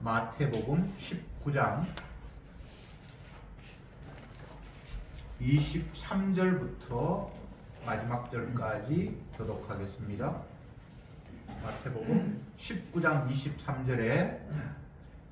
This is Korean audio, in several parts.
마태복음 19장 23절부터 마지막 절까지 교독하겠습니다. 마태복음 19장 23절에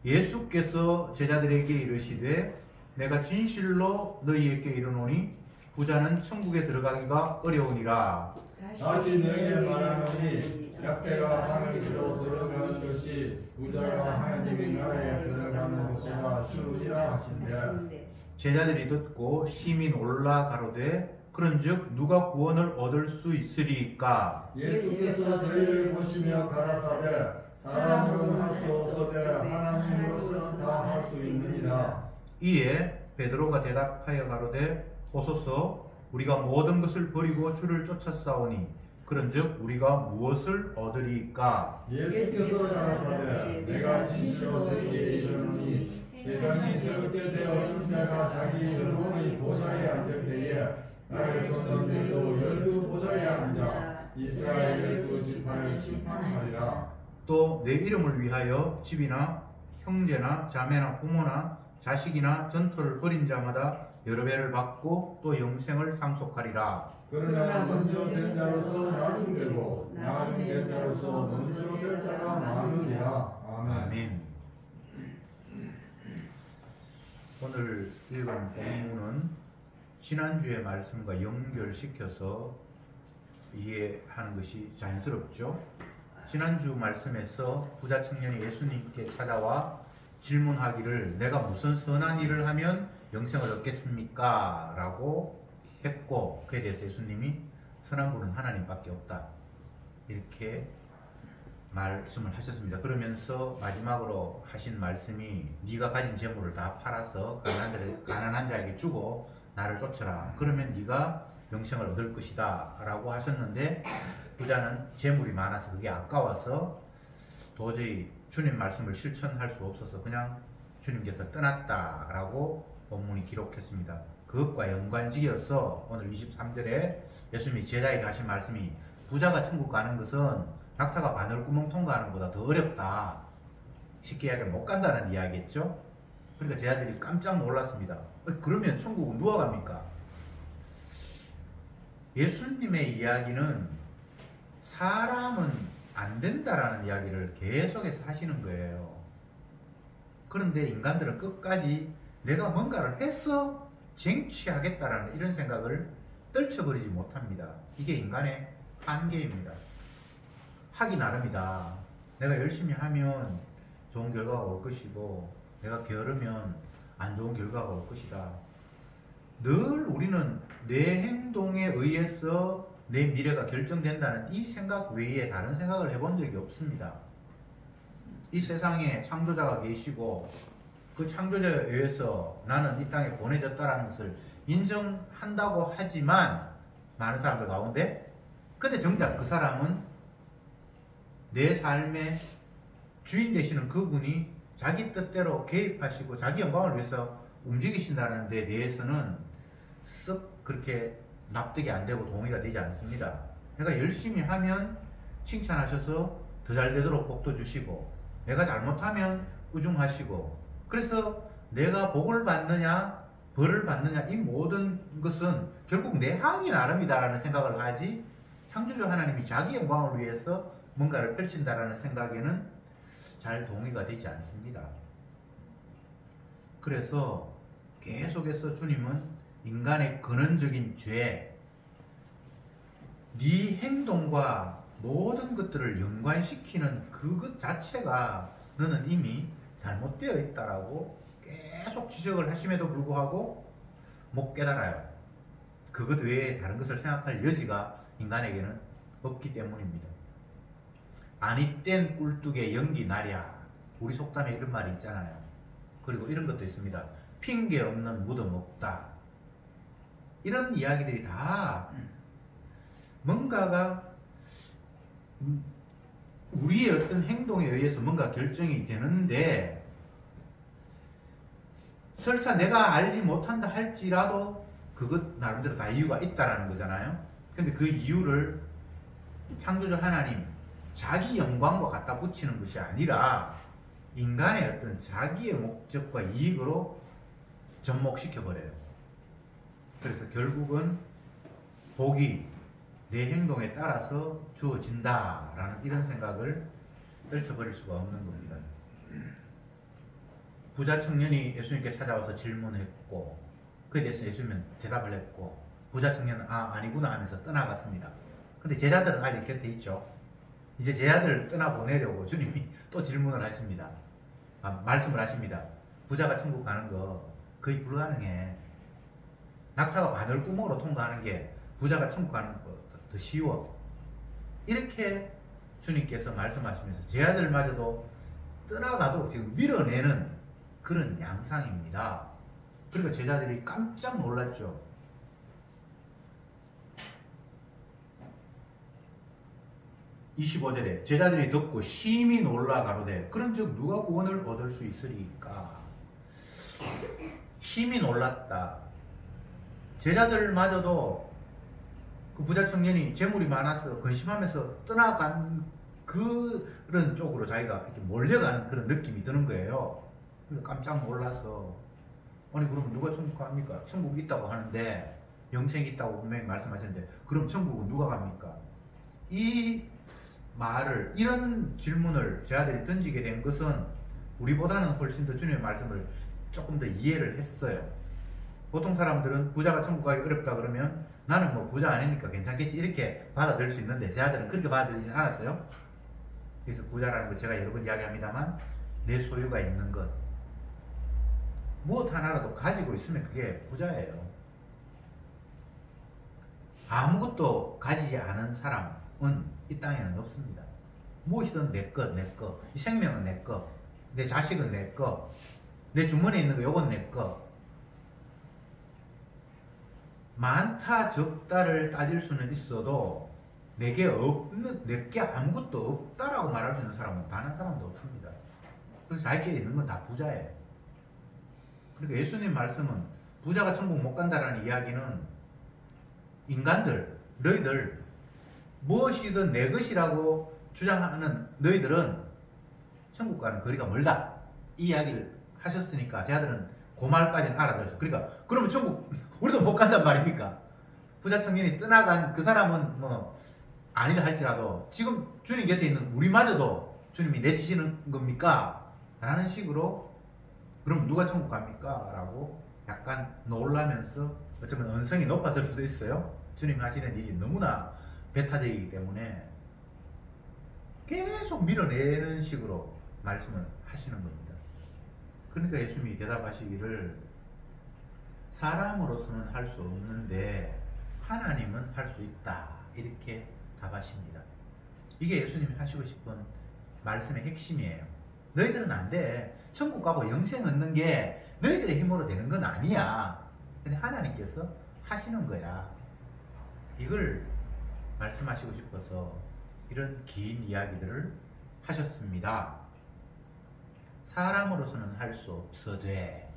예수께서 제자들에게 이르시되 내가 진실로 너희에게 이르노니 부자는 천국에 들어가기가 어려우니라. 다시 너희에게 말하노니 약대가 하늘로 들어가는 것이 부자가 하나님의 나라에 들어가는 것보다 쉬우리라 하신대. 제자들이 듣고 심히 놀라 가로되 그런즉 누가 구원을 얻을 수 있으리까? 예수께서 저희를 보시며 가라사대 사람으로는 할 수 없어되 하나님으로서는 다 할 수 있느니라. 이에 베드로가 대답하여 가로되 보소서 우리가 모든 것을 버리고 주를 쫓았사오니 그런즉 우리가 무엇을 얻으리까? 예수께서 가라사대 내가 진실로 너희에게 이르노니 세상이 세울 때 되어 인자가 자기 영광의 보좌에 앉을 때에 나를 걷는 데도 열두 보좌에 앉아 이스라엘 열두 지파를 심판하리라. 또 내 이름을 위하여 집이나 형제나 자매나 부모나 자식이나 전토를 벌인 자마다 여러 배를 받고 또 영생을 상속하리라. 그러나 먼저 된 자로서 나중되고 나중된 자로서 먼저 될 자가 많으리라. 아멘. 오늘 읽은 본문은 지난주의 말씀과 연결시켜서 이해하는 것이 자연스럽죠. 지난주 말씀에서 부자 청년이 예수님께 찾아와 질문하기를 내가 무슨 선한 일을 하면 영생을 얻겠습니까? 라고 했고 그에 대해서 예수님이 선한 분은 하나님밖에 없다 이렇게 말씀을 하셨습니다. 그러면서 마지막으로 하신 말씀이 네가 가진 재물을 다 팔아서 가난한 자에게 주고 나를 쫓아라. 그러면 네가 영생을 얻을 것이다 라고 하셨는데 부자는 재물이 많아서 그게 아까워서 도저히 주님 말씀을 실천할 수 없어서 그냥 주님께서 떠났다 라고 본문이 기록했습니다. 그것과 연관지어서 오늘 23절에 예수님이 제자에게 하신 말씀이 부자가 천국 가는 것은 낙타가 바늘구멍 통과하는 것보다 더 어렵다. 쉽게 이야기하면 못 간다는 이야기겠죠. 그러니까 제자들이 깜짝 놀랐습니다. 그러면 천국은 누가 갑니까? 예수님의 이야기는 사람은 안 된다라는 이야기를 계속해서 하시는 거예요. 그런데 인간들은 끝까지 내가 뭔가를 해서 쟁취하겠다라는 이런 생각을 떨쳐버리지 못합니다. 이게 인간의 한계입니다. 하기 나름이다. 내가 열심히 하면 좋은 결과가 올 것이고 내가 게으르면 안 좋은 결과가 올 것이다. 늘 우리는 내 행동에 의해서 내 미래가 결정된다는 이 생각 외에 다른 생각을 해본 적이 없습니다. 이 세상에 창조자가 계시고 그 창조자에 의해서 나는 이 땅에 보내졌다는 것을 인정한다고 하지만 많은 사람들 가운데 근데 정작 그 사람은 내 삶의 주인 되시는 그분이 자기 뜻대로 개입하시고 자기 영광을 위해서 움직이신다는 데 대해서는 썩 그렇게 납득이 안 되고 동의가 되지 않습니다. 내가 열심히 하면 칭찬하셔서 더 잘 되도록 복도 주시고 내가 잘못하면 우중하시고 그래서 내가 복을 받느냐 벌을 받느냐 이 모든 것은 결국 내 항이 나름이다라는 생각을 하지 창조주 하나님이 자기 영광을 위해서 뭔가를 펼친다라는 생각에는 잘 동의가 되지 않습니다. 그래서 계속해서 주님은 인간의 근원적인 죄, 네 행동과 모든 것들을 연관시키는 그것 자체가 너는 이미 잘못되어 있다라고 계속 지적을 하심에도 불구하고 못 깨달아요. 그것 외에 다른 것을 생각할 여지가 인간에게는 없기 때문입니다. 아니 땐 꿀뚝에 연기 나랴. 우리 속담에 이런 말이 있잖아요. 그리고 이런 것도 있습니다. 핑계 없는 무덤 없다. 이런 이야기들이 다 뭔가가 우리의 어떤 행동에 의해서 뭔가 결정이 되는데 설사 내가 알지 못한다 할지라도 그것 나름대로 다 이유가 있다라는 거잖아요. 근데 그 이유를 창조주 하나님 자기 영광과 갖다 붙이는 것이 아니라 인간의 어떤 자기의 목적과 이익으로 접목시켜버려요. 그래서 결국은 복이 내 행동에 따라서 주어진다라는 이런 생각을 떨쳐버릴 수가 없는 겁니다. 부자 청년이 예수님께 찾아와서 질문했고 그에 대해서 예수님은 대답을 했고 부자 청년은 아니구나 하면서 떠나갔습니다. 근데 제자들은 아직 곁에 있죠. 이제 제자들을 떠나보내려고 주님이 또 질문을 하십니다. 말씀을 하십니다. 부자가 천국 가는 거 거의 불가능해. 낙타가 바늘구멍으로 통과하는 게 부자가 천국 가는 거 더 쉬워. 이렇게 주님께서 말씀하시면서 제자들마저도 떠나가도록 지금 밀어내는 그런 양상입니다. 그러니까 제자들이 깜짝 놀랐죠. 25절에 제자들이 듣고 심히 놀라 가로되 그런즉 누가 구원을 얻을 수 있으리까. 심히 놀랐다. 제자들마저도 그 부자 청년이 재물이 많아서 근심하면서 떠나간 그런 쪽으로 자기가 이렇게 몰려가는 그런 느낌이 드는 거예요. 그래서 깜짝 놀라서 아니 그러면 누가 천국 갑니까? 천국이 있다고 하는데 영생이 있다고 분명히 말씀하셨는데 그럼 천국은 누가 갑니까? 이 말을 이런 질문을 제자들이 던지게 된 것은 우리보다는 훨씬 더 주님의 말씀을 조금 더 이해를 했어요. 보통 사람들은 부자가 천국 가기 어렵다 그러면 나는 뭐 부자 아니니까 괜찮겠지 이렇게 받아들일 수 있는데 제자들은 그렇게 받아들이진 않았어요. 그래서 부자라는 거 제가 여러 번 이야기합니다만 내 소유가 있는 것 무엇 하나라도 가지고 있으면 그게 부자예요. 아무것도 가지지 않은 사람은 이 땅에는 없습니다. 무엇이든 내 것, 내 것. 이 생명은 내 것. 내 자식은 내 것. 내 주머니에 있는 거 요건 내 것. 많다 적다를 따질 수는 있어도 내게 아무것도 없다라고 말할 수 있는 사람은 단 한 사람도 없습니다. 그래서 자기께 있는 건 다 부자예요. 그러니까 예수님 말씀은 부자가 천국 못 간다라는 이야기는 인간들, 너희들 무엇이든 내 것이라고 주장하는 너희들은 천국 가는 거리가 멀다 이 이야기를 하셨으니까 제자들은 그 말까지는 알아들었죠. 그러니까 그러면 천국 우리도 못 간단 말입니까? 부자 청년이 떠나간 그 사람은 뭐 아니라 할지라도 지금 주님 곁에 있는 우리마저도 주님이 내치시는 겁니까? 라는 식으로 그럼 누가 천국 갑니까? 라고 약간 놀라면서 어쩌면 언성이 높아질 수도 있어요. 주님 하시는 일이 너무나 배타적이기 때문에 계속 밀어내는 식으로 말씀을 하시는 겁니다. 그러니까 예수님이 대답하시기를 사람으로서는 할 수 없는데 하나님은 할 수 있다 이렇게 답하십니다. 이게 예수님이 하시고 싶은 말씀의 핵심이에요. 너희들은 안 돼. 천국 가고 영생 얻는 게 너희들의 힘으로 되는 건 아니야. 근데 하나님께서 하시는 거야. 이걸 말씀하시고 싶어서 이런 긴 이야기들을 하셨습니다. 사람으로서는 할 수 없어돼.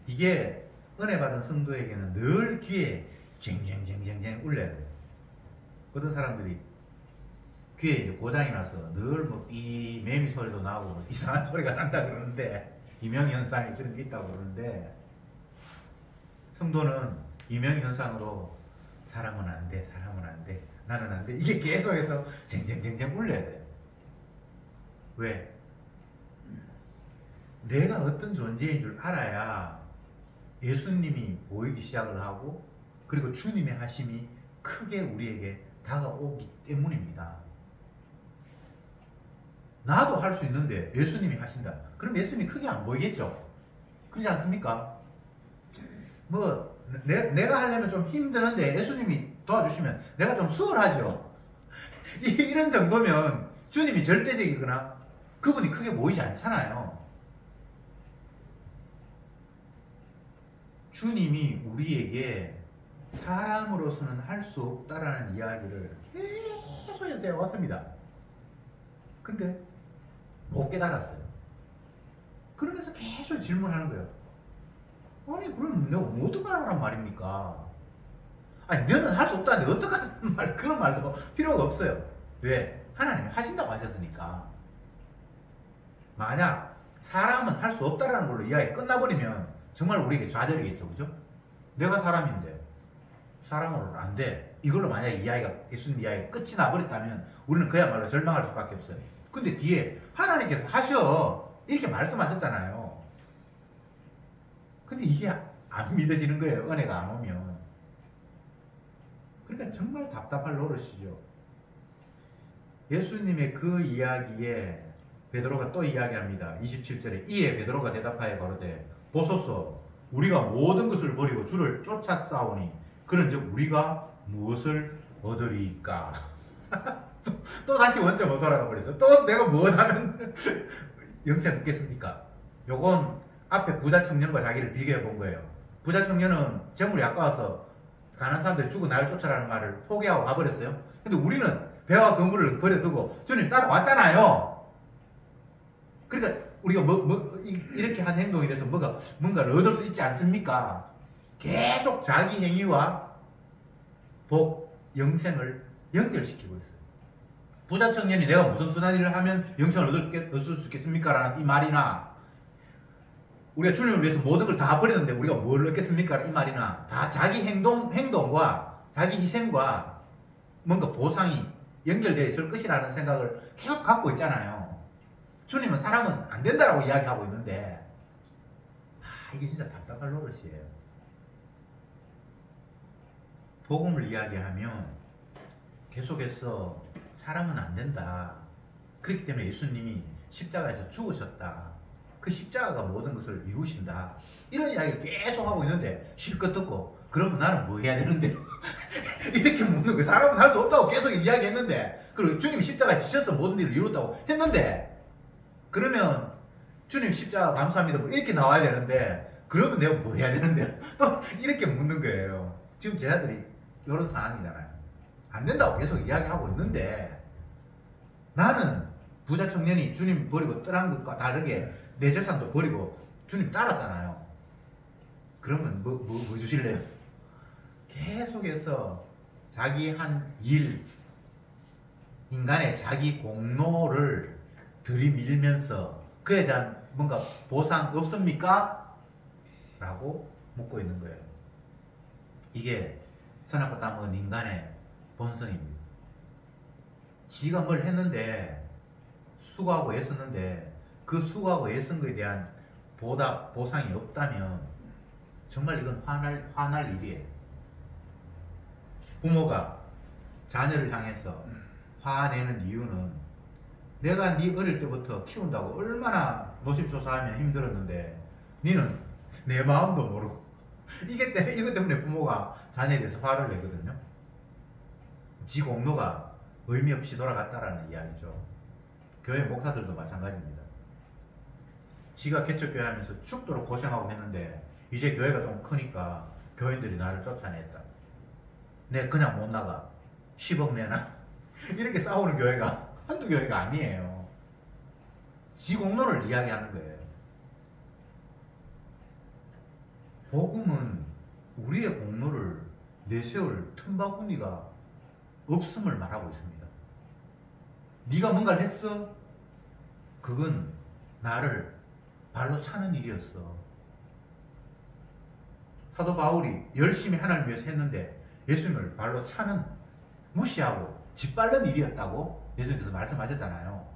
이게 은혜 받은 성도에게는 늘 귀에 쟁쟁쟁쟁쟁 울려야 돼요. 어떤 사람들이 귀에 이제 고장이 나서 늘 뭐 이 매미 소리도 나고 이상한 소리가 난다 그러는데 이명현상이 그런 게 있다고 그러는데 성도는 이명현상으로 사람은 안 돼, 사람은 안 돼, 나는 안 돼. 이게 계속해서 쟁쟁쟁쟁 울려야 돼요. 왜? 내가 어떤 존재인 줄 알아야 예수님이 보이기 시작을 하고 그리고 주님의 하심이 크게 우리에게 다가오기 때문입니다. 나도 할 수 있는데 예수님이 하신다. 그럼 예수님이 크게 안 보이겠죠? 그렇지 않습니까? 뭐 내가 하려면 좀 힘드는데 예수님이 도와주시면 내가 좀 수월하죠. 이런 정도면 주님이 절대적이거나 그분이 크게 보이지 않잖아요. 주님이 우리에게 사람으로서는 할 수 없다라는 이야기를 계속해서 해왔습니다. 근데 못 깨달았어요. 그러면서 계속 질문하는 거예요. 아니 그럼 내가 어떡하라는 말입니까? 아니 너는 할 수 없다는데 어떡하라는 말, 그런 말도 필요가 없어요. 왜? 하나님이 하신다고 하셨으니까. 만약 사람은 할 수 없다라는 걸로 이야기 끝나버리면 정말 우리에게 좌절이겠죠. 그죠? 내가 사람인데 사람으로는 안 돼. 이걸로 만약에 이야기가, 예수님 이야기가 끝이 나버렸다면 우리는 그야말로 절망할 수밖에 없어요. 근데 뒤에 하나님께서 하셔 이렇게 말씀하셨잖아요. 근데 이게 안 믿어지는 거예요. 은혜가 안 오면. 그러니까 정말 답답할 노릇이죠. 예수님의 그 이야기에 베드로가 또 이야기합니다. 27절에 이에 베드로가 대답하여 가로되 보소서 우리가 모든 것을 버리고 주를 쫓아 싸우니 그런즉 우리가 무엇을 얻으리까? 또 다시 원점으로 돌아가 버렸어. 또 내가 무엇하면 영생 얻겠습니까? 요건 앞에 부자 청년과 자기를 비교해 본 거예요. 부자 청년은 재물이 아까워서 가난한 사람들이 죽어 나를 쫓아라는 말을 포기하고 가버렸어요. 근데 우리는 배와 건물을 버려두고 주님 따라왔잖아요. 그러니까 우리가 이렇게 한 행동에 대해서 뭔가를 얻을 수 있지 않습니까? 계속 자기 행위와 복, 영생을 연결시키고 있어요. 부자 청년이 내가 무슨 선한 일을 하면 영생을 얻을 수 있겠습니까? 라는 이 말이나 우리가 주님을 위해서 모든 걸 다 버리는데 우리가 뭘 얻겠습니까? 이 말이나 다 자기 행동과 자기 희생과 뭔가 보상이 연결되어 있을 것이라는 생각을 계속 갖고 있잖아요. 주님은 사람은 안 된다라고 이야기하고 있는데 이게 진짜 답답할 노릇이에요. 복음을 이야기하면 계속해서 사람은 안 된다. 그렇기 때문에 예수님이 십자가에서 죽으셨다. 그 십자가가 모든 것을 이루신다. 이런 이야기를 계속 하고 있는데 실컷 듣고 그러면 나는 뭐 해야 되는데? 이렇게 묻는 거예요. 사람은 할 수 없다고 계속 이야기했는데 그리고 주님이 십자가에 지셔서 모든 일을 이뤘다고 했는데 그러면 주님 십자가 감사합니다 뭐 이렇게 나와야 되는데 그러면 내가 뭐 해야 되는데 또 이렇게 묻는 거예요. 지금 제자들이 이런 상황이잖아요. 안 된다고 계속 이야기하고 있는데 나는 부자 청년이 주님 버리고 떠난 것과 다르게 내 재산도 버리고 주님 따랐잖아요. 그러면 뭐 주실래요? 계속해서 자기 한 일, 인간의 자기 공로를 들이밀면서 그에 대한 뭔가 보상 없습니까? 라고 묻고 있는 거예요. 이게 선악과 따먹은 인간의 본성입니다. 지가 뭘 했는데 수고하고 애썼는데 그 수고하고 애쓴 거에 대한 보답, 보상이 없다면 정말 이건 화날 일이에요. 부모가 자녀를 향해서 화내는 이유는 내가 네 어릴 때부터 키운다고 얼마나 노심초사하며 힘들었는데 니는 내 마음도 모르고 이것 때문에 부모가 자녀에 대해서 화를 내거든요. 지 공로가 의미 없이 돌아갔다라는 이야기죠. 교회 목사들도 마찬가지입니다. 지가 개척교회 하면서 죽도록 고생하고 했는데 이제 교회가 좀 크니까 교인들이 나를 쫓아냈다. 내가 그냥 못 나가. 10억 내놔. 이렇게 싸우는 교회가 한두 교회가 아니에요. 지 공로를 이야기하는 거예요. 복음은 우리의 공로를 내세울 틈바구니가 없음을 말하고 있습니다. 네가 뭔가를 했어? 그건 나를 발로 차는 일이었어. 사도 바울이 열심히 하나님 위해서 했는데 예수님을 발로 차는, 무시하고 짓밟는 일이었다고 예수님께서 말씀하셨잖아요.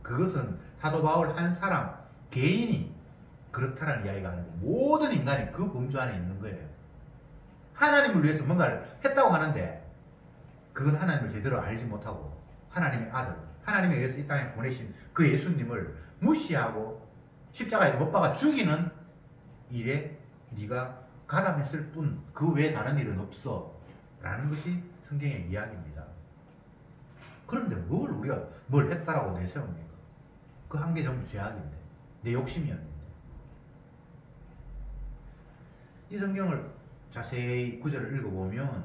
그것은 사도 바울 한 사람, 개인이 그렇다라는 이야기가 아니고 모든 인간이 그 범주 안에 있는 거예요. 하나님을 위해서 뭔가를 했다고 하는데 그건 하나님을 제대로 알지 못하고 하나님의 아들, 하나님에 의해서 이 땅에 보내신 그 예수님을 무시하고 십자가에 못 박아 죽이는 일에 네가 가담했을 뿐 그 외에 다른 일은 없어 라는 것이 성경의 이야기입니다. 그런데 우리가 뭘 했다라고 내세웁니까? 그 한 개 전부 죄악인데, 내 욕심이었는데. 이 성경을 자세히 구절을 읽어보면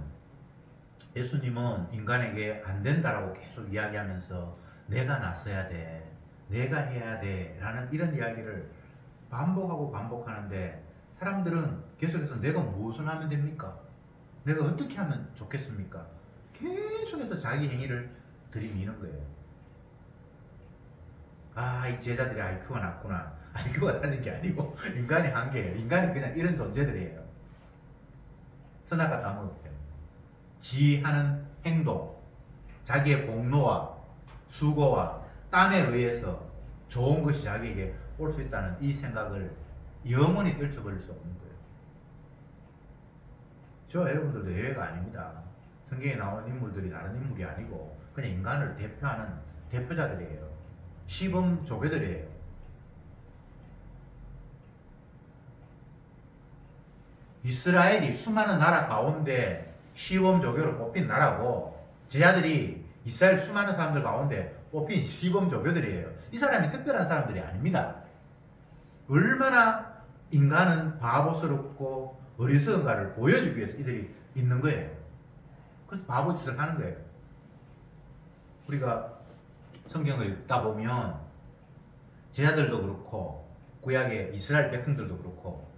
예수님은 인간에게 안 된다라고 계속 이야기하면서 내가 나서야 돼, 내가 해야 돼 라는 이런 이야기를 반복하고 반복하는데 사람들은 계속해서 내가 무엇을 하면 됩니까? 내가 어떻게 하면 좋겠습니까? 계속해서 자기 행위를 들이미는 거예요. 아, 이 제자들이 IQ가 낮구나. IQ가 낮은 게 아니고 인간의 한계예요. 인간이 그냥 이런 존재들이에요. 선악과 따먹을게요. 지 하는 행동, 자기의 공로와 수고와 땀에 의해서 좋은 것이 자기에게 올 수 있다는 이 생각을 영원히 떨쳐버릴 수 없는 거예요. 저와 여러분들도 예외가 아닙니다. 성경에 나오는 인물들이 다른 인물이 아니고 그냥 인간을 대표하는 대표자들이에요. 시범 조교들이에요. 이스라엘이 수많은 나라 가운데 시범 조교로 뽑힌 나라고 제자들이 이스라엘 수많은 사람들 가운데 뽑힌 시범 조교들이에요. 이 사람이 특별한 사람들이 아닙니다. 얼마나 인간은 바보스럽고 어리석은가를 보여주기 위해서 이들이 있는 거예요. 그래서 바보 짓을 하는 거예요. 우리가 성경을 읽다 보면 제자들도 그렇고 구약의 이스라엘 백성들도 그렇고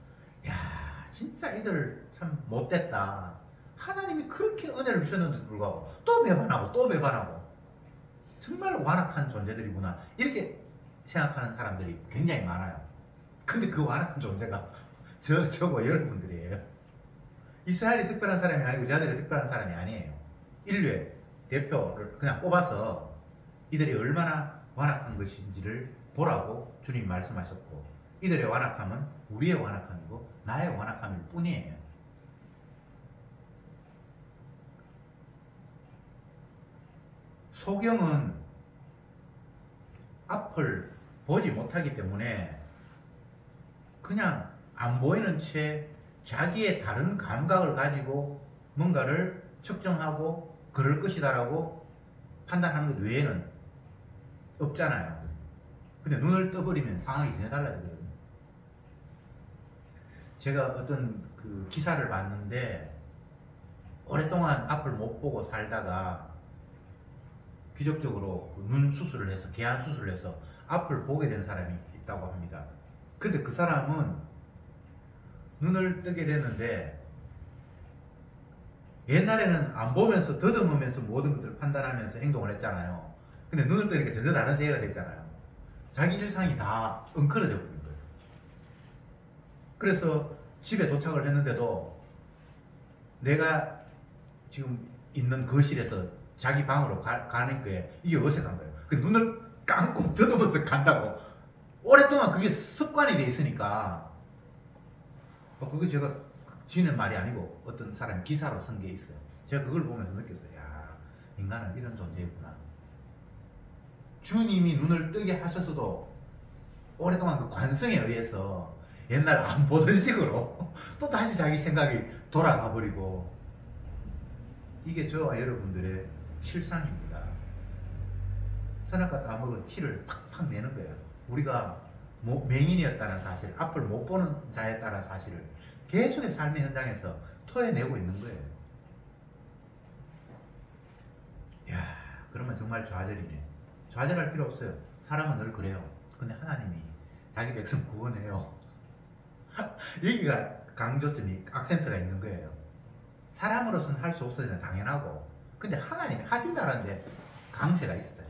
야 진짜 이들 참 못됐다. 하나님이 그렇게 은혜를 주셨는데도 불구하고 또 배반하고 또 배반하고 정말 완악한 존재들이구나 이렇게 생각하는 사람들이 굉장히 많아요. 근데 그 완악한 존재가 저거 여러분들이에요. 이스라엘이 특별한 사람이 아니고 제자들이 특별한 사람이 아니에요. 인류의 대표를 그냥 뽑아서 이들이 얼마나 완악한 것인지를 보라고 주님이 말씀하셨고 이들의 완악함은 우리의 완악함이고 나의 완악함일 뿐이에요. 소경은 앞을 보지 못하기 때문에 그냥 안 보이는 채 자기의 다른 감각을 가지고 뭔가를 측정하고 그럴 것이다라고 판단하는 것 외에는 없잖아요. 근데 눈을 떠버리면 상황이 전혀 달라지거든요. 제가 어떤 그 기사를 봤는데 오랫동안 앞을 못 보고 살다가 기적적으로 그 눈 수술을 해서 개안 수술을 해서 앞을 보게 된 사람이 있다고 합니다. 근데 그 사람은 눈을 뜨게 됐는데 옛날에는 안 보면서 더듬으면서 모든 것들을 판단하면서 행동을 했잖아요. 근데 눈을 뜨니까 전혀 다른 세계가 됐잖아요. 자기 일상이 다 엉클어져 버린 거예요. 그래서 집에 도착을 했는데도 내가 지금 있는 거실에서 자기 방으로 가는 게 이게 어색한 거예요. 그 눈을 감고 더듬어서 간다고. 오랫동안 그게 습관이 돼 있으니까. 그거 제가 지는 말이 아니고 어떤 사람이 기사로 쓴 게 있어요. 제가 그걸 보면서 느꼈어요. 야, 인간은 이런 존재구나. 주님이 눈을 뜨게 하셨어도 오랫동안 그 관성에 의해서 옛날 안 보던 식으로 또 다시 자기 생각이 돌아가 버리고 이게 저와 여러분들의 실상입니다. 선악과 따먹은 티를 팍팍 내는 거예요. 우리가 맹인이었다는 사실, 앞을 못 보는 자였다는 사실을 계속의 삶의 현장에서 토해내고 있는 거예요. 야, 그러면 정말 좌절이네. 좌절할 필요 없어요. 사람은 늘 그래요. 근데 하나님이 자기 백성 구원해요. 여기가 강조점이, 악센트가 있는 거예요. 사람으로서는 할 수 없어야 당연하고, 근데 하나님이 하신다는데 강세가 있어요.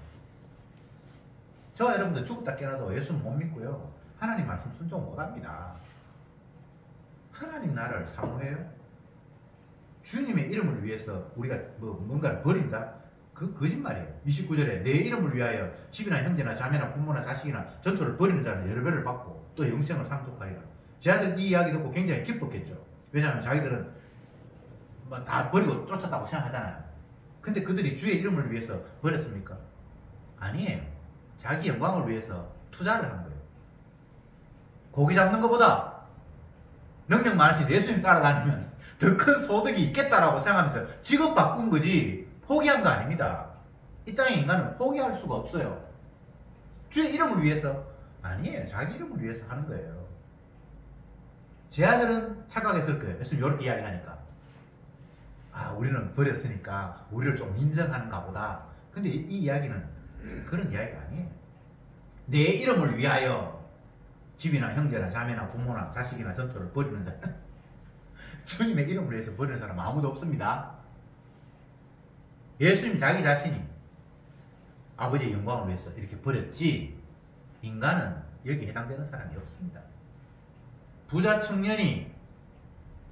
저와 여러분들 죽었다 깨어나도 예수는 못 믿고요. 하나님 말씀 순종 못 합니다. 하나님 나라를 사모해요? 주님의 이름을 위해서 우리가 뭔가를 버린다? 그 거짓말이에요. 29절에 내 이름을 위하여 집이나 형제나 자매나 부모나 자식이나 전토를 벌이는 자는 여러 배를 받고 또 영생을 상속하리라. 제 아들 이 이야기 듣고 굉장히 기뻤겠죠. 왜냐하면 자기들은 다 버리고 쫓았다고 생각하잖아요. 근데 그들이 주의 이름을 위해서 버렸습니까? 아니에요. 자기 영광을 위해서 투자를 한 거예요. 고기 잡는 것보다 능력 많으신 예수님 따라다니면 더 큰 소득이 있겠다라고 생각하면서 직업 바꾼 거지 포기한 거 아닙니다. 이 땅의 인간은 포기할 수가 없어요. 주의 이름을 위해서 아니에요. 자기 이름을 위해서 하는 거예요. 제 아들은 착각했을 거예요. 예수님 이렇게 이야기하니까 아 우리는 버렸으니까 우리를 좀 인정하는가 보다. 근데 이 이야기는 그런 이야기가 아니에요. 내 이름을 위하여 집이나 형제나 자매나 부모나 자식이나 전토를 버리는 자 주님의 이름을 위해서 버리는 사람 아무도 없습니다. 예수님 자기 자신이 아버지의 영광을 위해서 이렇게 버렸지 인간은 여기에 해당되는 사람이 없습니다. 부자 청년이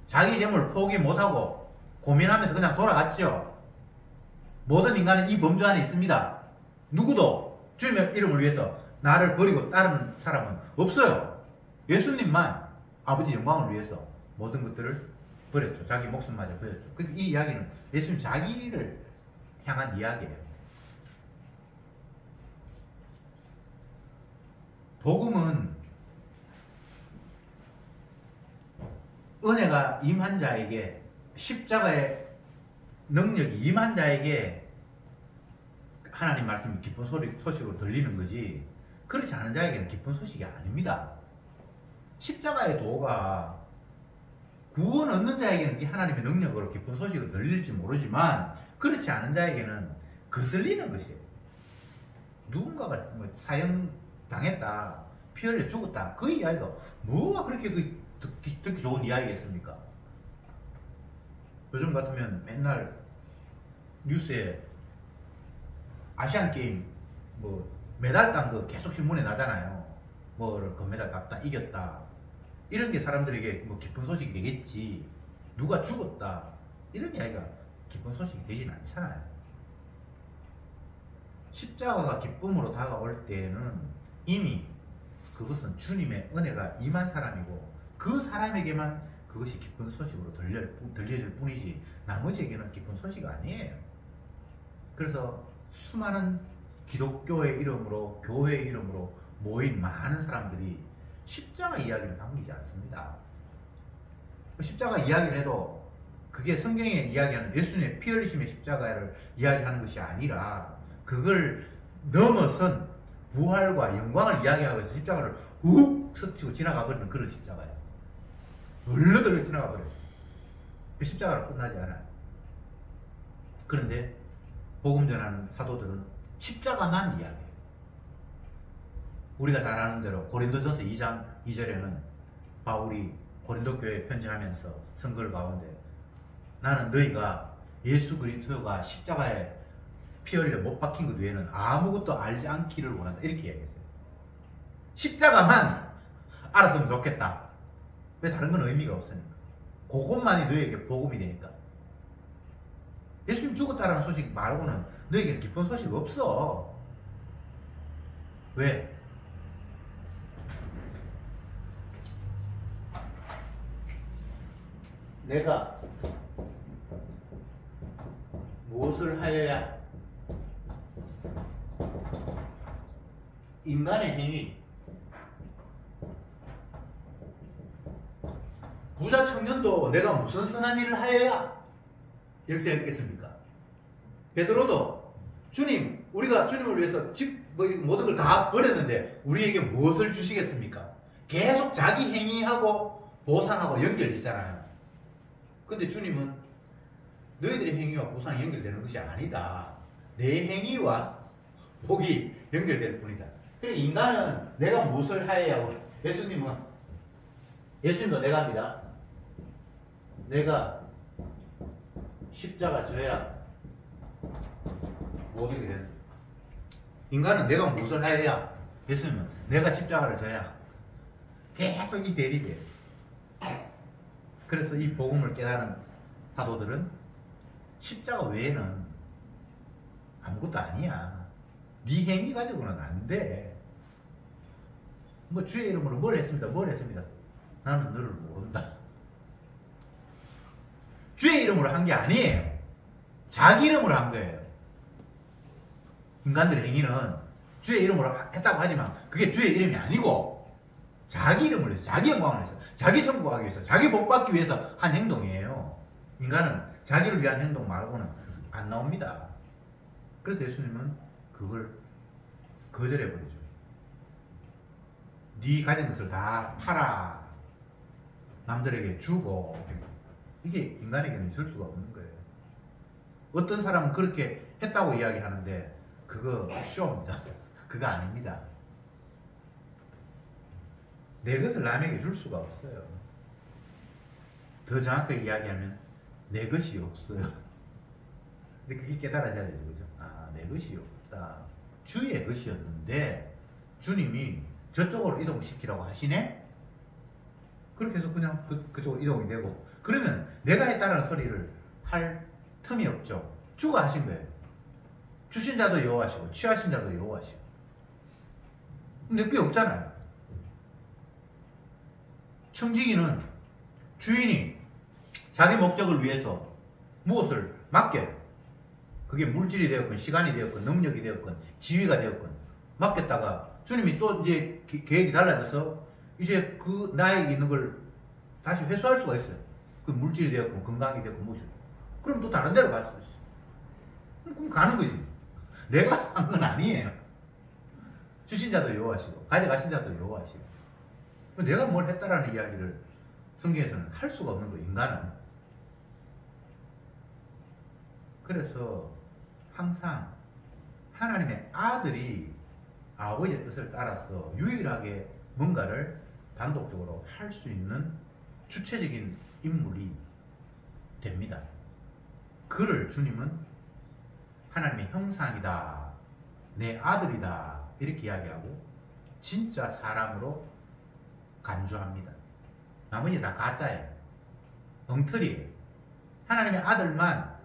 자기 재물 포기 못하고 고민하면서 그냥 돌아갔죠. 모든 인간은 이 범주 안에 있습니다. 누구도 주님의 이름을 위해서 나를 버리고 따르는 사람은 없어요. 예수님만 아버지 영광을 위해서 모든 것들을 버렸죠. 자기 목숨마저 버렸죠. 그래서 이 이야기는 예수님 자기를 향한 이야기예요. 복음은 은혜가 임한 자에게, 십자가의 능력이 임한 자에게 하나님 말씀이 기쁜 소식으로 들리는 거지, 그렇지 않은 자에게는 기쁜 소식이 아닙니다. 십자가의 도가 구원 얻는 자에게는 이 하나님의 능력으로 기쁜 소식으로 들릴지 모르지만, 그렇지 않은 자에게는 거슬리는 것이에요. 누군가가 뭐 사형 당했다, 피 흘려 죽었다, 그 이야기가 뭐가 그렇게 듣기 좋은 이야기겠습니까? 요즘 같으면 맨날 뉴스에 아시안 게임 뭐 메달 딴 거 계속 신문에 나잖아요. 뭐를 금메달 땄다, 이겼다, 이런 게 사람들에게 뭐 기쁜 소식이 되겠지, 누가 죽었다 이런 이야기가 기쁜 소식이 되진 않잖아요. 십자가가 기쁨으로 다가올 때에는 이미 그것은 주님의 은혜가 임한 사람이고, 그 사람에게만 그것이 기쁜 소식으로 들려질 뿐이지 나머지에게는 기쁜 소식이 아니에요. 그래서 수많은 기독교의 이름으로, 교회의 이름으로 모인 많은 사람들이 십자가 이야기를 남기지 않습니다. 십자가 이야기를 해도 그게 성경에 이야기하는 예수님의 피 흘리심의 십자가를 이야기하는 것이 아니라, 그걸 넘어선 부활과 영광을 이야기하고 있어 십자가를 훅 스치고 지나가 버리는 그런 십자가예요. 얼른 지나가 버려요. 십자가로 끝나지 않아요. 그런데 복음 전하는 사도들은 십자가만 이야기해요. 우리가 잘 아는 대로 고린도전서 2장 2절에는 바울이 고린도 교회에 편지하면서 선글 가운데, 나는 너희가 예수 그리스도가 십자가에 피 흘려 못 박힌 것 외에는 아무것도 알지 않기를 원한다, 이렇게 이야기했어요. 십자가만 알았으면 좋겠다. 왜? 다른 건 의미가 없으니까. 그것만이 너희에게 복음이 되니까. 예수님 죽었다라는 소식 말고는 너희에게는 기쁜 소식 없어. 왜? 내가 무엇을 하여야 인간의 행위, 부자 청년도 내가 무슨 선한 일을 하여야 역사했겠습니까? 베드로도 주님, 우리가 주님을 위해서 모든 걸 다 버렸는데 우리에게 무엇을 주시겠습니까? 계속 자기 행위하고 보상하고 연결되잖아요. 근데 주님은 너희들의 행위와 보상이 연결되는 것이 아니다. 내 행위와 복이 연결될 뿐이다. 그래서 인간은 내가 무엇을 하여야, 예수님도 내가 합니다. 내가 십자가 져야 모든 게 된다. 인간은 내가 무엇을 하여야, 예수님은 내가 십자가를 져야. 계속 이 대립이에요. 그래서 이 복음을 깨달은 사도들은 십자가 외에는 아무것도 아니야. 네 행위 가지고는 안 돼. 뭐 주의 이름으로 뭘 했습니다. 나는 너를 모른다. 주의 이름으로 한 게 아니에요. 자기 이름으로 한 거예요. 인간들의 행위는 주의 이름으로 했다고 하지만 그게 주의 이름이 아니고 자기 이름으로 해서, 자기 영광을 해서, 자기 천국하기 위해서, 자기 복 받기 위해서 한 행동이에요. 인간은 자기를 위한 행동 말고는 안 나옵니다. 그래서 예수님은 그걸 거절해버리죠. 네 가진 것을 다 팔아 남들에게 주고, 이게 인간에게는 있을 수가 없는 거예요. 어떤 사람은 그렇게 했다고 이야기하는데 그거 쇼입니다. 그거 아닙니다. 내 것을 남에게 줄 수가 없어요. 더 정확하게 이야기하면 내 것이 없어요. 근데 그게 깨달아져야 되죠. 그죠? 아, 내 것이 없다. 주의 것이었는데 주님이 저쪽으로 이동시키라고 하시네? 그렇게 해서 그냥 그쪽으로 이동이 되고, 그러면 내가 했다는 소리를 할 틈이 없죠. 주가 하신 거예요. 주신 자도 여호와시고 취하신 자도 여호와시고. 근데 그게 없잖아요. 청지기는 주인이 자기 목적을 위해서 무엇을 맡겨요. 그게 물질이 되었건 시간이 되었건 능력이 되었건 지위가 되었건 맡겼다가 주님이 또 이제 계획이 달라져서 이제 그 나에게 있는 걸 다시 회수할 수가 있어요. 그 물질이 되었건 건강이 되었건 무엇이. 그럼 또 다른 데로 갈 수 있어요. 그럼 가는 거지. 내가 한 건 아니에요. 주신 자도 여호와시고 가져가신 자도 여호와시고. 내가 뭘 했다라는 이야기를 성경에서는 할 수가 없는 거예요. 인간은. 그래서 항상 하나님의 아들이 아버지의 뜻을 따라서 유일하게 뭔가를 단독적으로 할 수 있는 주체적인 인물이 됩니다. 그를 주님은 하나님의 형상이다, 내 아들이다 이렇게 이야기하고 진짜 사람으로 간주합니다. 나머지 다 가짜예요. 엉터리예요. 하나님의 아들만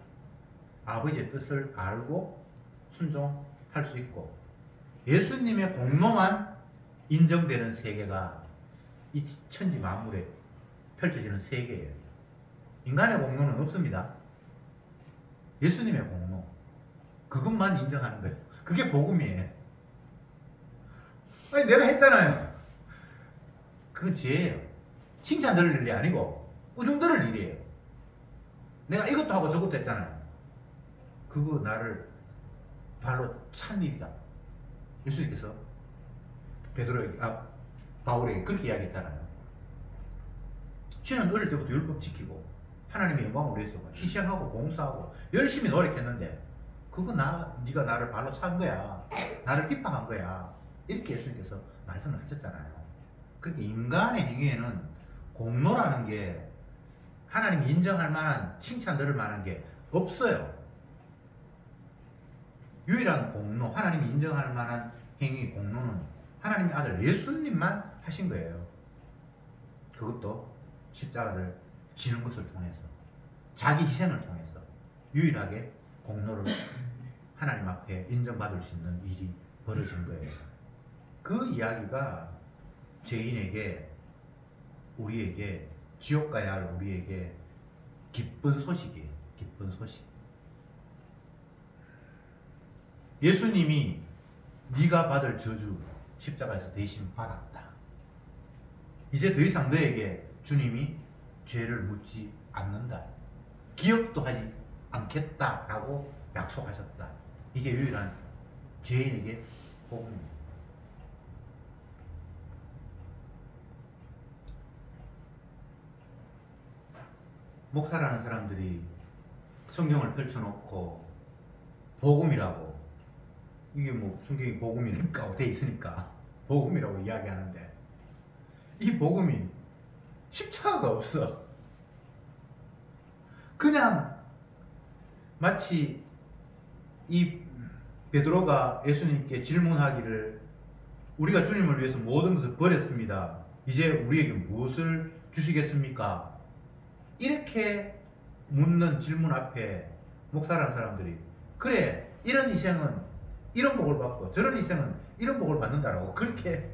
아버지의 뜻을 알고 순종할 수 있고 예수님의 공로만 인정되는 세계가 이 천지 만물에 펼쳐지는 세계예요. 인간의 공로는 없습니다. 예수님의 공로, 그것만 인정하는 거예요. 그게 복음이에요. 아니 내가 했잖아요. 그건 죄예요. 칭찬 들을 일이 아니고 우중 들을 일이에요. 내가 이것도 하고 저것도 했잖아요. 그거 나를 발로 찬 일이다. 예수님께서 베드로에게, 바울에게 그렇게 이야기했잖아요. 주는 어릴 때부터 율법 지키고 하나님의 영광을 위해서 희생하고 봉사하고 열심히 노력했는데 그거 네가 나를 발로 찬 거야. 나를 핍박한 거야. 이렇게 예수님께서 말씀을 하셨잖아요. 그렇게 인간의 행위에는 공로라는 게 하나님이 인정할 만한, 칭찬 들을 만한 게 없어요. 유일한 공로, 하나님이 인정할 만한 행위, 공로는 하나님의 아들 예수님만 하신 거예요. 그것도 십자가를 지는 것을 통해서, 자기 희생을 통해서 유일하게 공로를 하나님 앞에 인정받을 수 있는 일이 벌어진 거예요. 그 이야기가 죄인에게, 우리에게, 지옥 가야 할 우리에게 기쁜 소식이에요. 기쁜 소식. 예수님이 네가 받을 저주 십자가에서 대신 받았다. 이제 더 이상 너에게 주님이 죄를 묻지 않는다. 기억도 하지 않겠다라고 약속하셨다. 이게 유일한 죄인에게 복음입니다. 목사라는 사람들이 성경을 펼쳐놓고 복음이라고, 이게 뭐 성경이 복음이니까 돼 있으니까 복음이라고 이야기하는데 이 복음이 십자가가 없어. 그냥 마치 이 베드로가 예수님께 질문하기를 우리가 주님을 위해서 모든 것을 버렸습니다. 이제 우리에게 무엇을 주시겠습니까? 이렇게 묻는 질문 앞에 목사라는 사람들이 그래, 이런 희생은 이런 복을 받고 저런 희생은 이런 복을 받는다라고 그렇게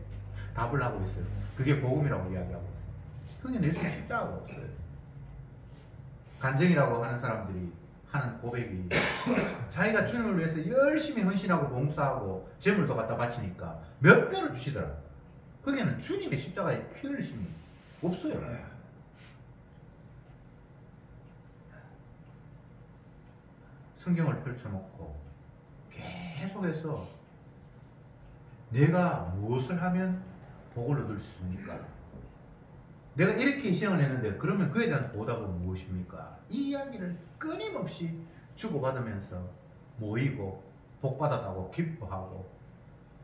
답을 하고 있어요. 그게 복음이라고 이야기하고 있어요. 그게 내 손에 십자가가 없어요. 간증이라고 하는 사람들이 하는 고백이 자기가 주님을 위해서 열심히 헌신하고 봉사하고 재물도 갖다 바치니까 몇 배를 주시더라. 거기에는 주님의 십자가의 피 흘리심이 없어요. 성경을 펼쳐놓고 계속해서 내가 무엇을 하면 복을 얻을 수 있습니까? 내가 이렇게 희생을 했는데 그러면 그에 대한 보답은 무엇입니까? 이 이야기를 끊임없이 주고받으면서 모이고 복받았다고 기뻐하고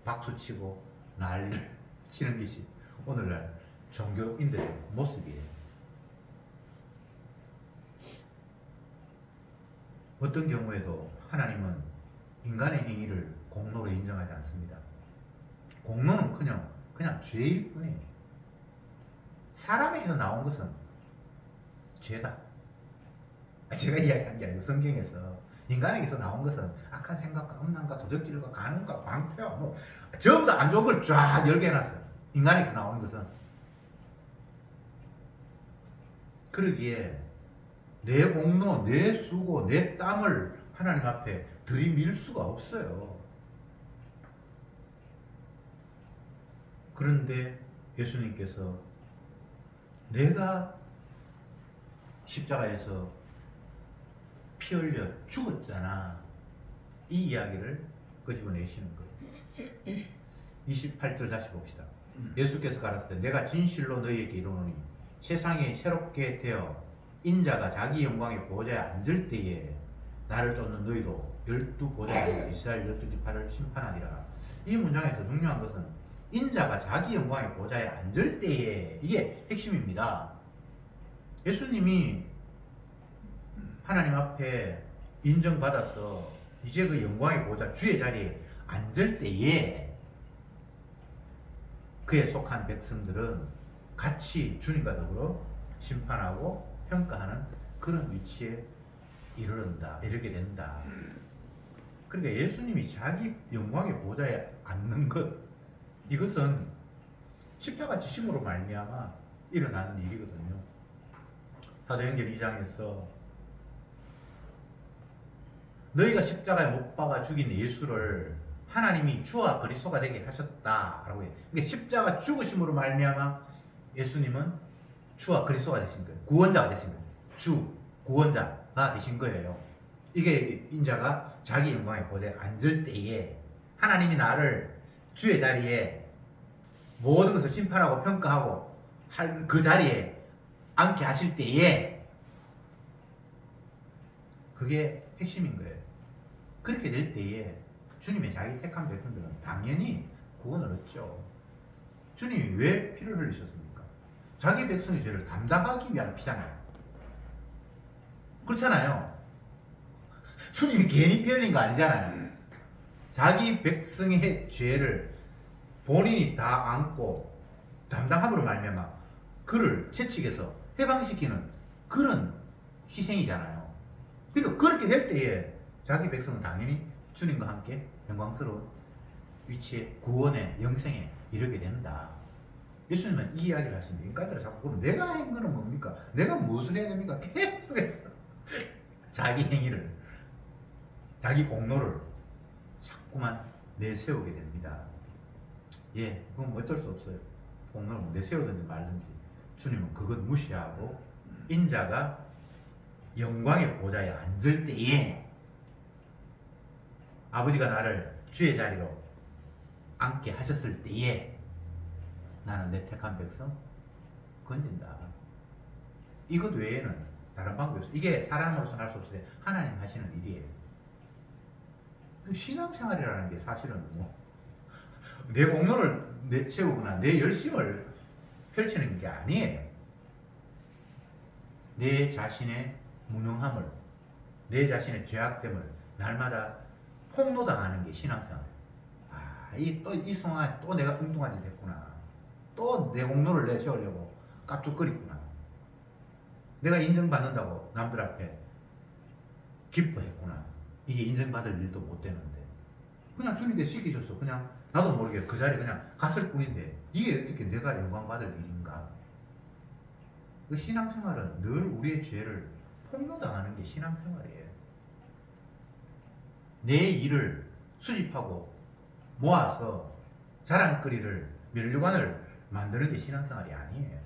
박수치고 난리를 치는 것이 오늘날 종교인들의 모습이에요. 어떤 경우에도 하나님은 인간의 행위를 공로로 인정하지 않습니다. 공로는 그냥 죄일 뿐이에요. 사람에게서 나온 것은 죄다. 제가 이야기한 게 아니고 성경에서 인간에게서 나온 것은 악한 생각과 음란과 도적질과 간음과 광폐와 뭐 전부 다 안 좋은 걸 쫙 열게 해놨어요. 인간에게서 나오는 것은. 그러기에 내 공로, 내 수고, 내 땀을 하나님 앞에 들이밀 수가 없어요. 그런데 예수님께서 내가 십자가에서 피 흘려 죽었잖아, 이 이야기를 끄집어내시는 거예요. 28절 다시 봅시다. 예수께서 가라사대 내가 진실로 너희에게 이르노니 세상에 새롭게 되어 인자가 자기 영광의 보좌에 앉을 때에 나를 쫓는 너희도 12보좌에 이스라엘 12지파를 심판하리라. 이 문장에서 중요한 것은 인자가 자기 영광의 보좌에 앉을 때에, 이게 핵심입니다. 예수님이 하나님 앞에 인정받아서 이제 그 영광의 보좌 주의 자리에 앉을 때에 그에 속한 백성들은 같이 주님과 더불어 심판하고 평가하는 그런 위치에 이르게 된다. 그러니까 예수님이 자기 영광의 보좌에 앉는 것, 이것은 십자가 지심으로 말미암아 일어나는 일이거든요. 사도행전 2장에서 너희가 십자가에 못 박아 죽인 예수를 하나님이 주와 그리스도가 되게 하셨다라고 해요. 그러니까 십자가 죽으심으로 말미암아 예수님은 주와 그리스도가 되신 거예요. 구원자가 되신 거예요. 주, 구원자가 되신 거예요. 이게 인자가 자기 영광의 보좌에 앉을 때에 하나님이 나를 주의 자리에 모든 것을 심판하고 평가하고 할 그 자리에 앉게 하실 때에 그게 핵심인 거예요. 그렇게 될 때에 주님의 자기 택한 백성들은 당연히 구원을 얻죠. 주님이 왜 피를 흘리셨습니까? 자기 백성의 죄를 담당하기 위한 피잖아요. 그렇잖아요. 주님이 괜히 피 흘린 거 아니잖아요. 자기 백성의 죄를 본인이 다 안고 담당함으로 말미암아 그를 채찍에서 해방시키는 그런 희생이잖아요. 그리고 그렇게 될 때에 자기 백성은 당연히 주님과 함께 영광스러운 위치에 구원의 영생에 이르게 된다. 예수님은 이 이야기를 하십니다. 인간들은 자꾸 그럼 내가 한 거는 뭡니까? 내가 무엇을 해야 됩니까? 계속해서 자기 행위를, 자기 공로를 자꾸만 내세우게 됩니다. 예, 그건 어쩔 수 없어요. 공로를 내세우든지 말든지 주님은 그것 무시하고 인자가 영광의 보좌에 앉을 때에 아버지가 나를 주의 자리로 앉게 하셨을 때에 나는 내 택한 백성 건진다. 이것 외에는 다른 방법이 없어요. 이게 사람으로서 할 수 없어요. 하나님 하시는 일이에요. 신앙생활이라는 게 사실은 내 공로를 내세우거나 내 열심을 펼치는 게 아니에요. 내 자신의 무능함을, 내 자신의 죄악됨을 날마다 폭로당하는 게 신앙생활이에요. 이 순간 또 내가 뚱뚱한 짓 했구나. 또 내 공로를 내세우려고 깝죽거리구나. 내가 인정받는다고 남들 앞에 기뻐했구나. 이게 인정받을 일도 못 되는데 그냥 주님께서 시키셨어. 그냥 나도 모르게 그 자리에 그냥 갔을 뿐인데 이게 어떻게 내가 영광받을 일인가? 그 신앙생활은 늘 우리의 죄를 폭로당하는 게 신앙생활이에요. 내 일을 수집하고 모아서 자랑거리를, 면류관을 만드는 게 신앙생활이 아니에요.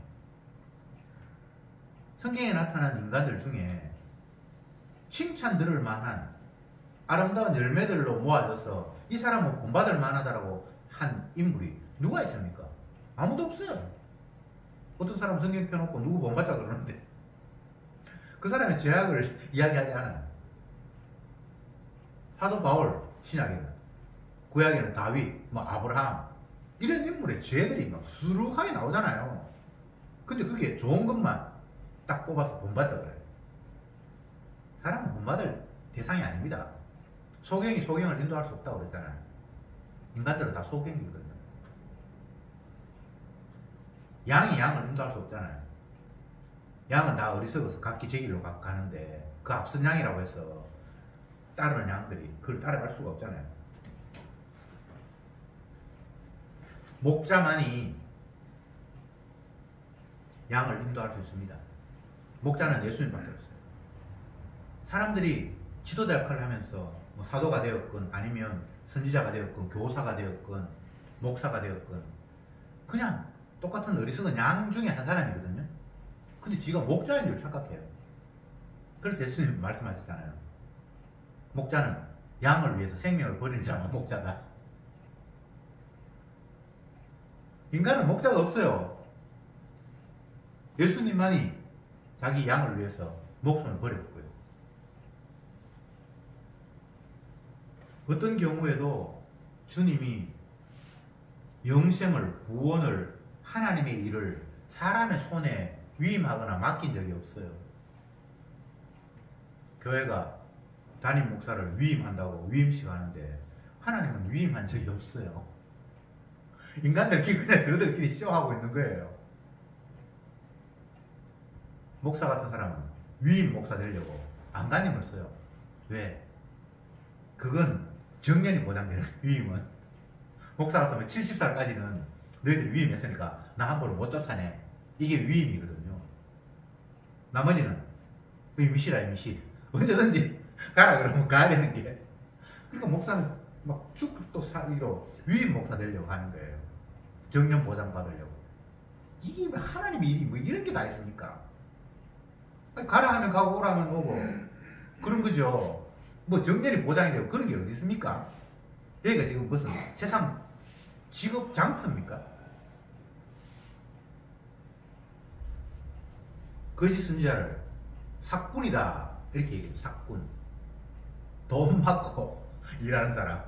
성경에 나타난 인간들 중에 칭찬 들을 만한 아름다운 열매들로 모아져서 이 사람은 본받을 만하다라고 한 인물이 누가 있습니까? 아무도 없어요. 어떤 사람은 성경 펴놓고 누구 본받자 그러는데 그 사람의 죄악을 이야기하지 않아요. 사도 바울 신약에는, 구약에는 다윗, 아브라함 이런 인물의 죄들이 막 수룩하게 나오잖아요. 근데 그게 좋은 것만 딱 뽑아서 본받자 그래요. 사람은 본받을 대상이 아닙니다. 소경이 소경을 인도할 수 없다고 그랬잖아요. 인간들은 다 소경이거든요. 양이 양을 인도할 수 없잖아요. 양은 다 어리석어서 각기 제 길로 가는데 그 앞선 양이라고 해서 따르는 양들이 그걸 따라갈 수가 없잖아요. 목자만이 양을 인도할 수 있습니다. 목자는 예수님밖에 없어요. 사람들이 지도자 역할을 하면서 뭐 사도가 되었건 아니면 선지자가 되었건 교사가 되었건 목사가 되었건 그냥 똑같은 어리석은 양 중에 한 사람이거든요. 근데 지가 목자인 줄 착각해요. 그래서 예수님 말씀하셨잖아요. 목자는 양을 위해서 생명을 버리는 자만 목자다. 인간은 목자가 없어요. 예수님만이 자기 양을 위해서 목숨을 버렸고요. 어떤 경우에도 주님이 영생을, 구원을, 하나님의 일을 사람의 손에 위임하거나 맡긴 적이 없어요. 교회가 담임 목사를 위임한다고 위임식 하는데 하나님은 위임한 적이 없어요. 인간들끼리 그냥 저들끼리 쇼하고 있는 거예요. 목사 같은 사람은 위임 목사 되려고 안간힘을 써요. 왜? 그건 정년이 보장되는 위임은. 목사 같으면 70살까지는 너희들 위임했으니까 나 함부로 못 쫓아내. 이게 위임이거든요. 나머지는 임시라 임시. 언제든지 가라 그러면 가야 되는 게. 그러니까 목사는 막 죽도 사기로 위임 목사 되려고 하는 거예요. 정년 보장 받으려고. 이게 하나님의 일이 뭐 이런 게 다 있습니까? 가라 하면 가고 오라 하면 오고 그런 거죠. 뭐 정년이 보장이 되고 그런 게 어디 있습니까? 여기가 지금 무슨 세상 직업 장터입니까? 거짓 선지자를 삭군이다 이렇게 얘기해요. 삭군. 돈 받고 일하는 사람.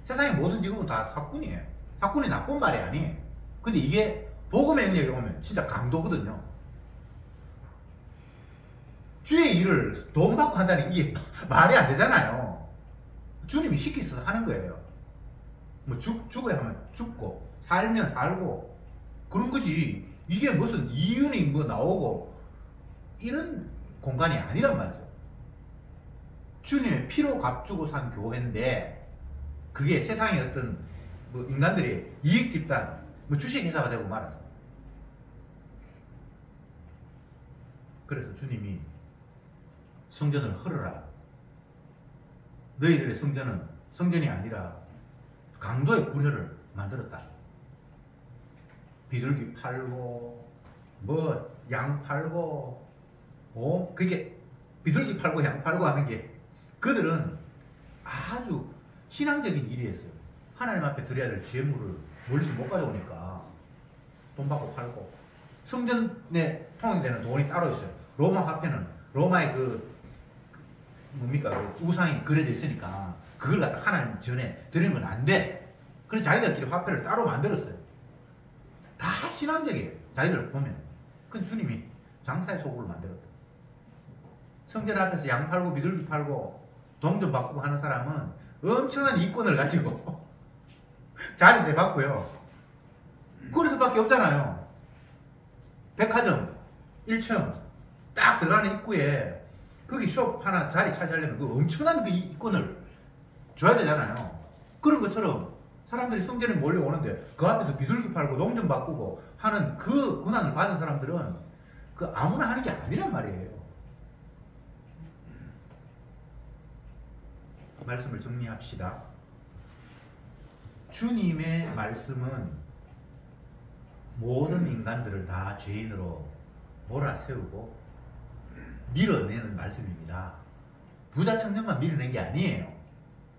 세상의 모든 직업은 다 삭군이에요. 삭군이 나쁜 말이 아니에요. 근데 이게 복음의 영역에 오면 진짜 강도거든요. 주의 일을 돈 받고 한다는 게 이게 말이 안 되잖아요. 주님이 시키셔서 하는 거예요. 뭐 죽어야 하면 죽고 살면 살고 그런 거지. 이게 무슨 이윤이 뭐 나오고 이런 공간이 아니란 말이죠. 주님의 피로 값주고 산 교회인데 그게 세상의 어떤 뭐 인간들이 이익 집단 뭐 주식회사가 되고 말아서. 그래서 주님이 성전을 헐어라. 너희들의 성전은 성전이 아니라 강도의 구려를 만들었다. 비둘기 팔고 뭐 양 팔고 그게 비둘기 팔고 양 팔고 하는 게 그들은 아주 신앙적인 일이었어요. 하나님 앞에 드려야 될 죄물을 멀리서 못 가져오니까 돈 받고 팔고 성전에 통용되는 돈이 따로 있어요. 로마 화폐는 로마의 뭡니까 그 우상이 그려져 있으니까 그걸 갖다 하나님 전에 드리는 건 안 돼. 그래서 자기들끼리 화폐를 따로 만들었어요. 다 신앙적이에요. 자기들 보면. 근데 주님이 장사의 소굴을 만들었다. 성전 앞에서 양 팔고 비둘기 팔고 돈 좀 바꾸고 하는 사람은 엄청난 이권을 가지고 자리세 받고요. 그래서밖에 없잖아요. 백화점 1층 딱 들어가는 입구에 거기 숍 하나 자리 차지하려면 그 엄청난 그 이권을 줘야 되잖아요. 그런 것처럼 사람들이 성전에 몰려오는데 그 앞에서 비둘기 팔고 농좀 바꾸고 하는 그 고난을 받은 사람들은 그 아무나 하는 게 아니란 말이에요. 말씀을 정리합시다. 주님의 말씀은 모든 인간들을 다 죄인으로 몰아세우고 밀어내는 말씀입니다. 부자 청년만 밀어낸 게 아니에요.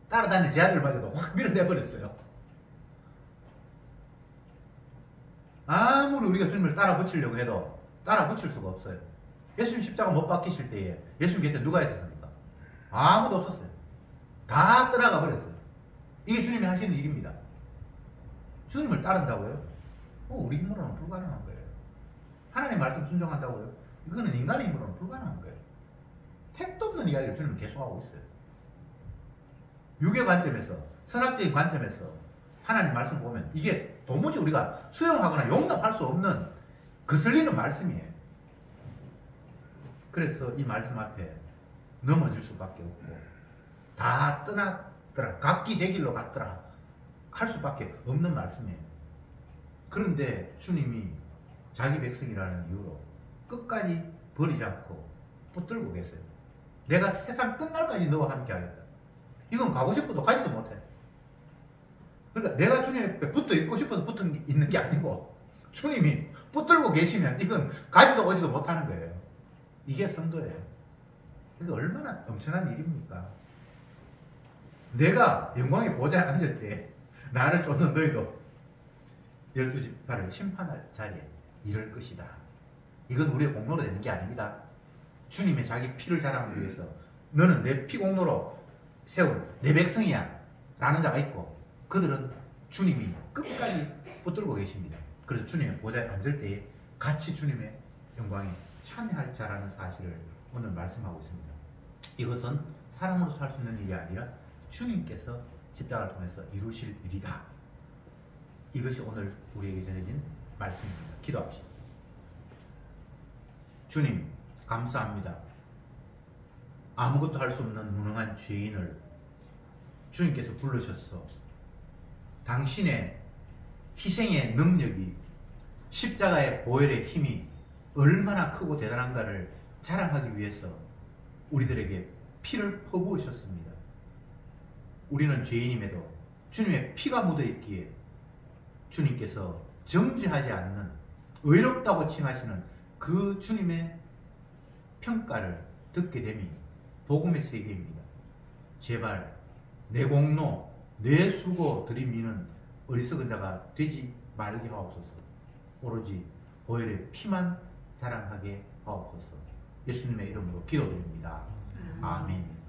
따라다니는 제 아들마저도 확 밀어내버렸어요. 아무리 우리가 주님을 따라 붙이려고 해도 따라 붙일 수가 없어요. 예수님 십자가 못 박히실 때에 예수님 곁에 누가 있었습니까? 아무도 없었어요. 다 떠나가 버렸어요. 이게 주님이 하시는 일입니다. 주님을 따른다고요? 우리 힘으로는 불가능한 거예요. 하나님 말씀 순종한다고요? 이거는 인간의 힘으로는 불가능한 거예요. 택도 없는 이야기를 주님은 계속하고 있어요. 유교 관점에서, 선학적인 관점에서 하나님 말씀 보면 이게 도무지 우리가 수용하거나 용납할 수 없는 거슬리는 말씀이에요. 그래서 이 말씀 앞에 넘어질 수밖에 없고 다 떠났더라, 각기 제 길로 갔더라 할 수밖에 없는 말씀이에요. 그런데 주님이 자기 백성이라는 이유로 끝까지 버리지 않고 붙들고 계세요. 내가 세상 끝날까지 너와 함께 하겠다. 이건 가고 싶어도 가지도 못해. 그러니까 내가 주님 앞에 붙어 있고 싶어서 붙어 있는 게 아니고 주님이 붙들고 계시면 이건 가지도 오지도 못하는 거예요. 이게 성도예요. 이게 얼마나 엄청난 일입니까? 내가 영광의 보좌에 앉을 때 나를 쫓는 너희도 12지파를 심판할 자리에 이를 것이다. 이건 우리의 공로로 되는 게 아닙니다. 주님의 자기 피를 자랑하기 위해서 너는 내 피 공로로 세운 내 백성이야 라는 자가 있고, 그들은 주님이 끝까지 붙들고 계십니다. 그래서 주님의 보좌에 앉을 때에 같이 주님의 영광에 참여할 자라는 사실을 오늘 말씀하고 있습니다. 이것은 사람으로서 할 수 있는 일이 아니라 주님께서 십자가를 통해서 이루실 일이다. 이것이 오늘 우리에게 전해진 말씀입니다. 기도합시다. 주님, 감사합니다. 아무것도 할 수 없는 무능한 죄인을 주님께서 부르셔서 당신의 희생의 능력이, 십자가의 보혈의 힘이 얼마나 크고 대단한가를 자랑하기 위해서 우리들에게 피를 퍼부으셨습니다. 우리는 죄인임에도 주님의 피가 묻어있기에 주님께서 정죄하지 않는 의롭다고 칭하시는 그 주님의 평가를 듣게 됨이 복음의 세계입니다. 제발 내 공로, 내 수고 들이미는 어리석은 자가 되지 말게 하옵소서. 오로지 보혈의 피만 자랑하게 하옵소서. 예수님의 이름으로 기도드립니다. 아멘.